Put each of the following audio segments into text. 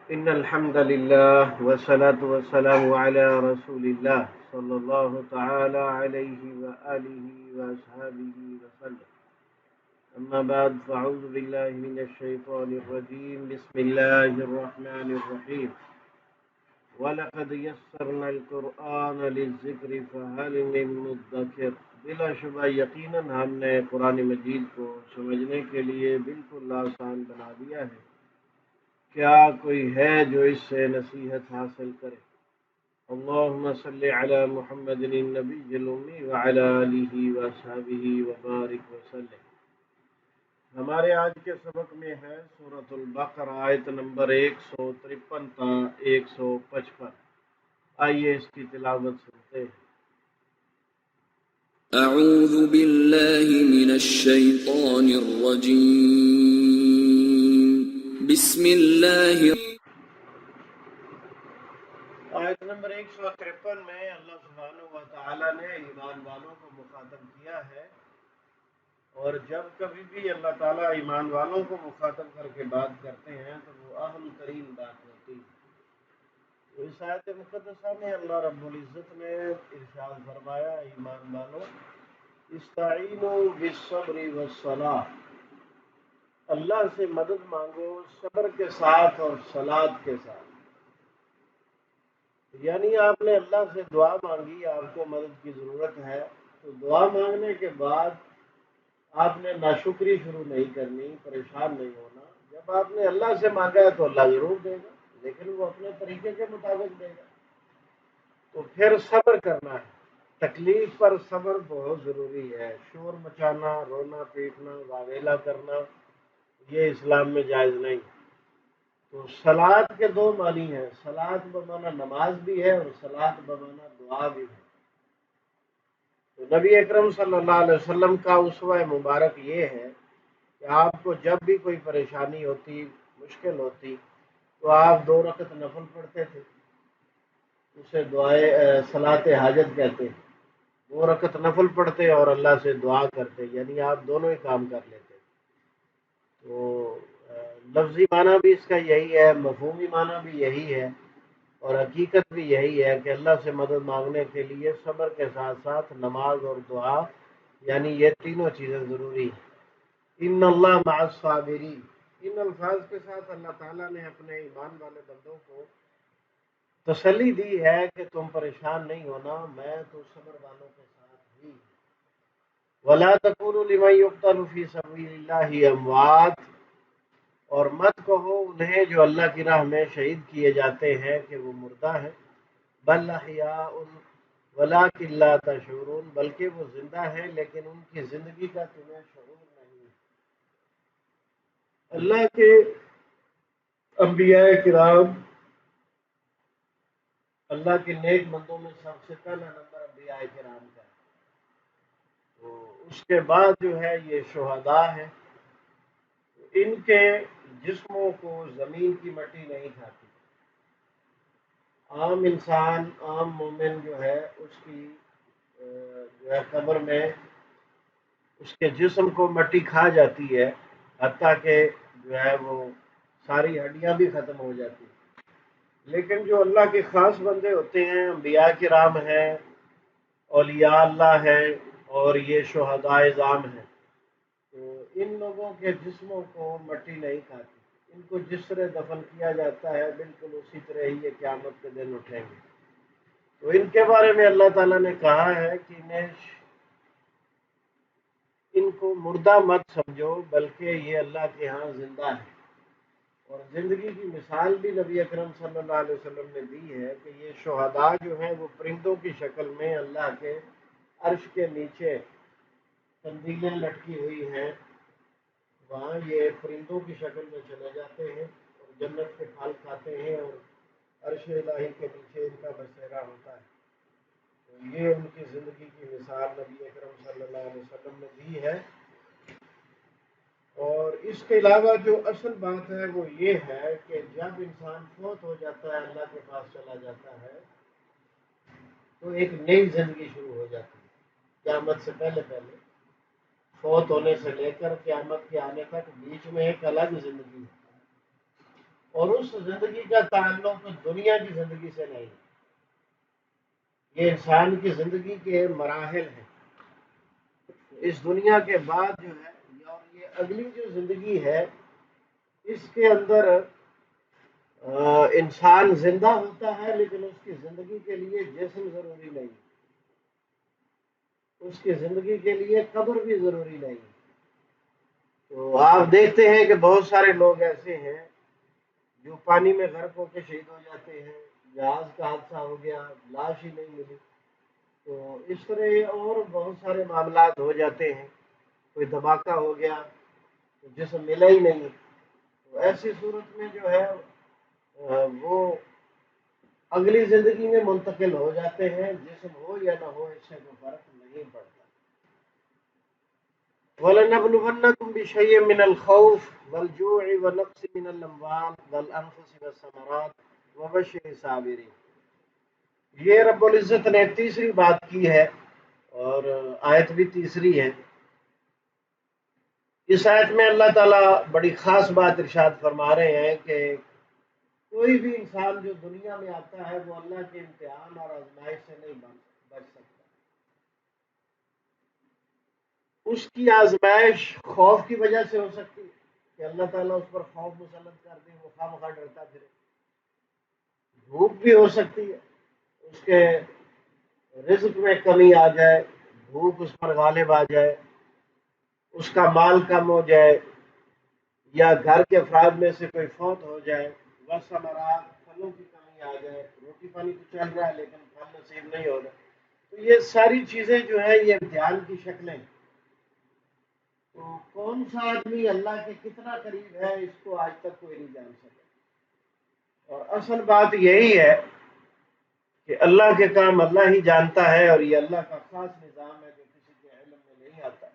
إن الحمد لله والصلاة والسلام على رسول الله صلى الله تعالى عليه وآله وأصحابه وسلم. أما بعد فأعوذ بالله من الشيطان الرجيم. بسم الله الرحمن الرحيم. وَلَقَدْ يَسَّرْنَا الْقُرْآنَ لِلذِّكْرِ فَهَلْ مِن مُّدَّكِرٍ. بلا شبہ یقیناً ہم نے قرآن مجید کو سمجھنے کے لیے بالکل آسان بنا دیا ہے. کیا کوئی ہے جو اس سے نصیحت حاصل کرے؟ اللہم صلی علی محمد النبی الامی وعلی آلہ وصحبہ وبارک وسلم. ہمارے آج کے سبق میں ہے سورۃ البقرہ آیت نمبر 153 تا 155. آئیے اس کی تلاوت سنتے ہیں. اعوذ باللہ من الشیطان الرجیم بسم اللہ. آیت نمبر 153 میں اللہ سبحانہ و تعالی نے ایمان والوں کو مخاطب کیا ہے، اور جب کبھی بھی اللہ تعالیٰ ایمان والوں کو مخاطب کر کے بات کرتے ہیں تو وہ اہم ترین بات ہوتی ہے. تو اس آیت مقدسہ میں اللہ رب العزت نے ارشاد فرمایا، ایمان والوں استعینوا بالصبر والصلاۃ، اللہ سے مدد مانگو صبر کے ساتھ اور صلاۃ کے ساتھ. یعنی آپ نے اللہ سے دعا مانگی، آپ کو مدد کی ضرورت ہے، تو دعا مانگنے کے بعد آپ نے ناشکری شروع نہیں کرنی، پریشان نہیں ہونا. جب آپ نے اللہ سے مانگا ہے تو اللہ ضرور دے گا، لیکن وہ اپنے طریقے کے مطابق دے گا. تو پھر صبر کرنا ہے. تکلیف پر صبر بہت ضروری ہے. شور مچانا، رونا پیٹنا، واویلا کرنا، یہ اسلام میں جائز نہیں. تو صلاۃ کے دو معنی ہیں، صلاۃ بمانا نماز بھی ہے اور صلاۃ بمانا دعا بھی ہے. تو نبی اکرم صلی اللہ علیہ وسلم کا اسوہ مبارک یہ ہے کہ آپ کو جب بھی کوئی پریشانی ہوتی، مشکل ہوتی، تو آپ 2 رکعت نفل پڑھتے تھے. اسے دعائے صلاۃ حاجت کہتے ہیں. 2 رکعت نفل پڑھتے اور اللہ سے دعا کرتے، یعنی آپ دونوں ہی کام کر لیتے. تو لفظی معنی بھی اس کا یہی ہے، مفہومی معنی بھی یہی ہے، اور حقیقت بھی یہی ہے کہ اللہ سے مدد مانگنے کے لیے صبر کے ساتھ ساتھ نماز اور دعا، یعنی یہ تینوں چیزیں ضروری ہیں. ان اللہ مع الصابرین، ان الفاظ کے ساتھ اللہ تعالیٰ نے اپنے ایمان والے بندوں کو تسلی دی ہے کہ تم پریشان نہیں ہونا، میں تو صبر والوں کے ساتھ ہی. ولا تقولوا لمن يقتل في سبيل الله اموات، اور مت کہو انہیں جو اللہ کی راہ میں شہید کیے جاتے ہیں کہ وہ مردہ ہیں. بل احیاء ولکن لا تشعرون، بلکہ وہ زندہ ہیں لیکن ان کی زندگی کا تمہیں شعور نہیں. اللہ کے انبیاء کرام، اللہ کے نیک بندوں میں سب سے پہلا نمبر انبیاء کرام کا ہے. تو اس کے بعد جو ہے یہ شہداء ہیں. ان کے جسموں کو زمین کی مٹی نہیں کھاتی. عام انسان، عام مومن جو ہے اس کی جو ہے قبر میں اس کے جسم کو مٹی کھا جاتی ہے، حتیٰ کہ جو ہے وہ ساری ہڈیاں بھی ختم ہو جاتی ہیں. لیکن جو اللہ کے خاص بندے ہوتے ہیں، انبیاء کرام ہیں، اولیاء اللہ ہیں، اور یہ شہداء اعظام ہیں، تو ان لوگوں کے جسموں کو مٹی نہیں کھاتی. ان کو جس طرح دفن کیا جاتا ہے بالکل اسی طرح ہی یہ قیامت کے دن اٹھیں گے. تو ان کے بارے میں اللہ تعالیٰ نے کہا ہے کہ ان کو مردہ مت سمجھو، بلکہ یہ اللہ کے ہاں زندہ ہے. اور زندگی کی مثال بھی نبی اکرم صلی اللہ علیہ وسلم نے دی ہے کہ یہ شہداء جو ہیں وہ پرندوں کی شکل میں اللہ کے عرش کے نیچے قندیلیں لٹکی ہوئی ہیں، وہاں یہ پرندوں کی شکل میں چلے جاتے ہیں اور جنت کے پھل کھاتے ہیں، اور عرش الہی کے نیچے ان کا بسیرا ہوتا ہے. تو یہ ان کی زندگی کی مثال نبی اکرم صلی اللہ علیہ وسلم نے دی ہے. اور اس کے علاوہ جو اصل بات ہے وہ یہ ہے کہ جب انسان فوت ہو جاتا ہے، اللہ کے پاس چلا جاتا ہے، تو ایک نئی زندگی شروع ہو جاتی ہے. قیامت سے پہلے پہلے، فوت ہونے سے لے کر قیامت کے آنے تک بیچ میں ایک الگ زندگی ہے. اور اس زندگی کا تعلق دنیا کی زندگی سے نہیں. یہ انسان کی زندگی کے مراحل ہیں. اس دنیا کے بعد جو ہے اور یہ اگلی جو زندگی ہے اس کے اندر انسان زندہ ہوتا ہے، لیکن اس کی زندگی کے لیے جسم ضروری نہیں، اس کی زندگی کے لیے قبر بھی ضروری نہیں. تو آپ دیکھتے ہیں کہ بہت سارے لوگ ایسے ہیں جو پانی میں غرق ہو کے شہید ہو جاتے ہیں، جہاز کا حادثہ ہو گیا، لاش ہی نہیں ملی. تو اس طرح اور بہت سارے معاملات ہو جاتے ہیں، کوئی دھماکہ ہو گیا تو جسم ملا ہی نہیں. تو ایسی صورت میں جو ہے وہ اگلی زندگی میں منتقل ہو جاتے ہیں، جسم ہو یا نہ ہو اس سے کوئی فرق نہیں پڑتا. وَلَنَبْلُوَنَّكُمْ بِشَيْءٍ مِّنَ الْخَوْفِ وَالْجُوعِ وَنَقْصٍ مِّنَ الْأَمْوَالِ وَالْأَنفُسِ وَالثَّمَرَاتِ وَبَشِّرِ الصَّابِرِينَ. یہ رب العزت نے تیسری بات کی ہے اور آیت بھی تیسری ہے. اس آیت میں اللہ تعالیٰ بڑی خاص بات ارشاد فرما رہے ہیں کہ کوئی بھی انسان جو دنیا میں آتا ہے وہ اللہ کے امتحان اور آزمائش سے نہیں بچ سکتا. اس کی آزمائش خوف کی وجہ سے ہو سکتی ہے کہ اللہ تعالیٰ اس پر خوف مسلط کر دے، وہ خواہ مخواہ ڈرتا پھرے. بھوک بھی ہو سکتی ہے، اس کے رزق میں کمی آ جائے، بھوک اس پر غالب آ جائے، اس کا مال کم ہو جائے، یا گھر کے افراد میں سے کوئی فوت ہو جائے. وثمرات، پھلوں کی کمی آ جائے، روٹی پانی تو چل رہا ہے لیکن پھل نصیب نہیں ہو رہا. تو یہ ساری چیزیں جو ہے یہ امتحان کی شکلیں. تو کون سا آدمی اللہ کے کتنا قریب ہے اس کو آج تک کوئی نہیں جان سکا. اور اصل بات یہی ہے کہ اللہ کے کام اللہ ہی جانتا ہے، اور یہ اللہ کا خاص نظام ہے جو کسی کے علم میں نہیں آتا.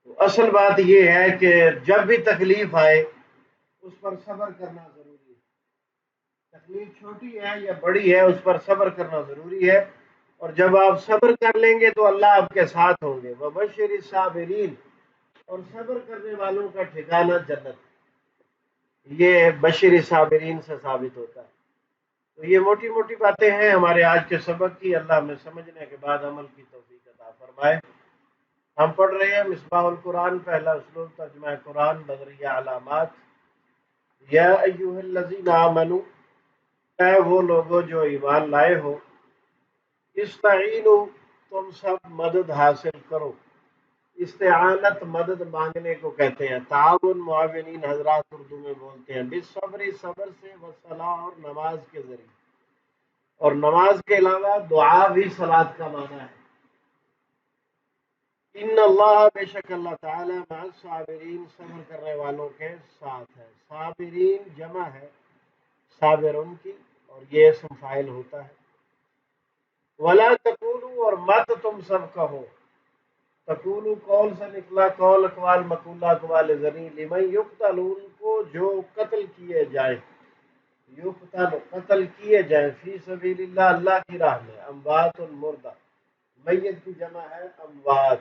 تو اصل بات یہ ہے کہ جب بھی تکلیف آئے اس پر صبر کرنا ضروری ہے. تکلیف چھوٹی ہے یا بڑی ہے اس پر صبر کرنا ضروری ہے. اور جب آپ صبر کر لیں گے تو اللہ آپ کے ساتھ ہوں گے. وَبَشِّرِ الصَّابِرِينَ، اور صبر کرنے والوں کا ٹھکانہ جنت. یہ بشر صابرین سے ثابت ہوتا ہے. تو یہ موٹی موٹی باتیں ہیں ہمارے آج کے سبق کی. اللہ ہمیں سمجھنے کے بعد عمل کی توفیق عطا فرمائے. ہم پڑھ رہے ہیں مصباح القرآن، پہلا اسلوب ترجمہ قرآن بدریہ علامات. یا ایھا الذین آمنوا، اے وہ لوگوں جو ایمان لائے ہو، استعینوا، تم سب مدد حاصل کرو. استعانت مدد مانگنے کو کہتے ہیں. تعاون معاونین حضرات اردو میں بولتے ہیں. بالصبر، صبر سے، والصلاۃ، اور نماز کے ذریعے. اور نماز کے علاوہ دعا بھی صلاۃ کا معنی ہے. ان اللہ، بے شک اللہ تعالی، مع الصابرین، صبر کرنے والوں کے ساتھ ہے. صابرین جمع ہے صابرون کی، اور یہ اسم فاعل ہوتا ہے. ولا تقولوا، اور مت تم سب کہو. تقولوا قول سے نکلا، قول اقوال مقولہ اقوال زنی. لمن یقتل، ان کو جو قتل کیے جائیں. یقتل، قتل کیے جائیں. فی سبیل اللہ، اللہ کی راہ میں. اموات، مردہ. میت کی جمع ہے اموات.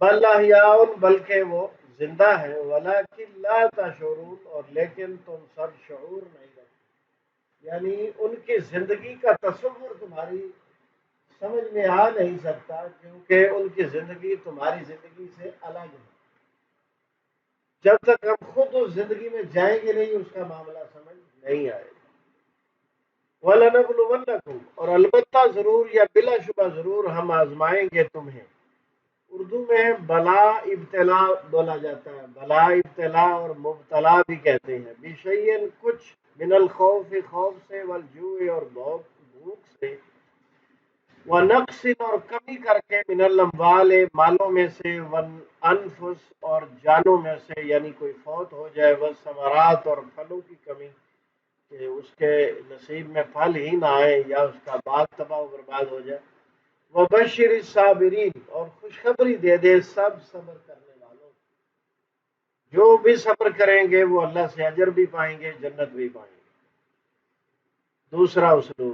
بل احیاء، بلکہ وہ زندہ ہے. ولکن لا تشعرون، اور لیکن تم سب شعور نہیں رکھتے. یعنی ان کی زندگی کا تصور تمہاری سمجھ میں آ نہیں سکتا، کیونکہ ان کی زندگی تمہاری زندگی سے الگ ہے. جب تک ہم خود اس زندگی میں جائیں گے نہیں اس کا معاملہ سمجھ نہیں آئے گا. وَلَنَبْلُوَنَّكُمْ، اور البتہ ضرور یا بلا شبہ ضرور ہم آزمائیں گے تمہیں. اردو میں بلا ابتلا بولا جاتا ہے. بلا ابتلا اور مبتلا بھی کہتے ہیں. بشیء، کچھ. من الخوف، خوف سے. والجوع، اور بھوک سے. ونقص، اور کمی کر کے. من الاموال، مالوں میں سے. والانفس، اور جانوں میں سے، یعنی کوئی فوت ہو جائے. والثمرات، اور پھلوں کی کمی کہ اس کے نصیب میں پھل ہی نہ آئے یا اس کا باغ تباہ و برباد ہو جائے. وبشر الصابرین، اور خوشخبری دے دے سب صبر کرنے والوں. جو بھی صبر کریں گے وہ اللہ سے اجر بھی پائیں گے، جنت بھی پائیں گے. دوسرا اسلوب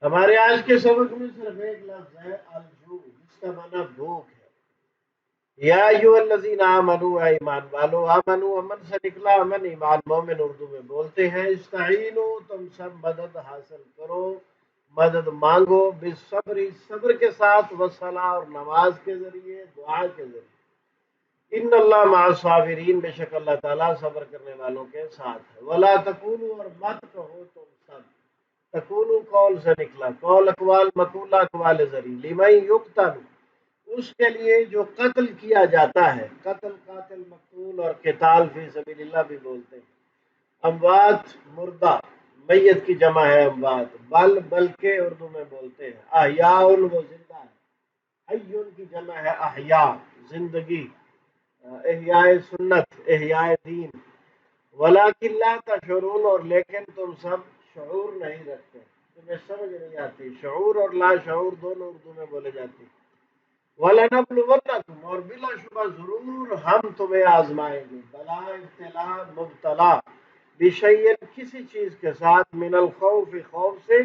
ہمارے آج کے سبق میں صرف ایک لفظ ہے، الجوع، جس کا معنی بھوک ہے. یا ایھا الذین آمنوا، اے ایمان والو، آمنو امن سے نکلا امن، ایمان مومن اردو میں بولتے ہیں، استعینوا تم سب مدد حاصل کرو، مدد مانگو، بالصبر صبر کے ساتھ، والصلاۃ اور نماز کے ذریعے، دعا کے ذریعے، ان اللہ مع الصابرین، بے شک اللہ تعالیٰ صبر کرنے والوں کے ساتھ ہے، ولا تکونوا اور مت کہو تم سب، تکونوا قول سے نکلا، قول اقوال مقولہ اقوال زری، لمن یقتل اس کے لیے جو قتل کیا جاتا ہے، قتل قاتل مقتول، اور قتال فی سبیل اللہ بھی بولتے ہیں، اموات مردہ، میت کی جمع ہے اموات، بلکہ اردو میں بولتے ہیں احیاء، وہ زندہ ہے، حی کی جمع ہے احیاء، زندگی، احیاء سنت، احیاء دین، ولیکن لا تشعرون اور لیکن تم سب شعور نہیں رکھتے، تمہیں سمجھ نہیں آتی، شعور اور لا شعور دونوں اردو میں بولے جاتے ہیں، وَلَنَبْلُوَنَّكُمْ اور بلا شبہ ضرور ہم تمہیں آزمائیں گے، بلا ابتلا مبتلا، بشیء کسی چیز کے ساتھ، من الخوف خوف سے،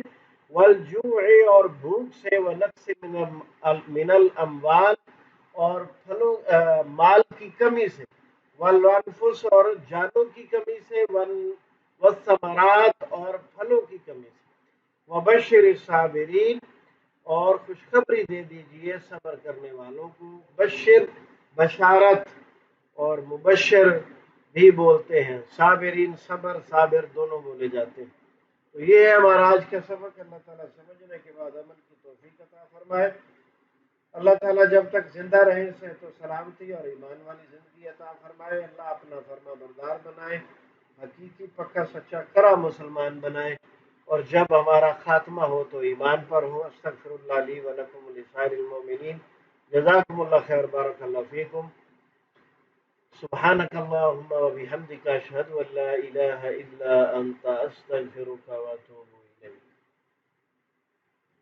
والجوع اور بھوک سے، ونقص من الاموال اور پھلوں مال کی کمی سے، والانفس اور جانوں کی کمی سے، والثمرات اور پھلوں کی کمی سے، وبشر الصابرین اور خوشخبری دے دیجئے صبر کرنے والوں کو، بشر بشارت اور مبشر بھی بولتے ہیں، صابرین صبر صابر دونوں بولے جاتے ہیں۔ تو یہ ہے ہمارا آج کا سبق، اللہ تعالیٰ سمجھنے کے بعد عمل کی توفیق عطا فرمائے، اللہ تعالیٰ جب تک زندہ رہے سے تو سلامتی اور ایمان والی زندگی عطا فرمائے، اللہ اپنا فرما بردار بنائے، حقیقی پکا سچا کرا مسلمان بنائے، اور جب ہمارا خاتمہ ہو تو ایمان پر ہو۔ استغفر اللہ لی ولکم ولسائر المؤمنین، جزاکم اللہ خیر، بارک اللہ فیکم، سبحانک اللہم وبحمدک، اشہد ان لا الہ الا انت، استغفرک واتوب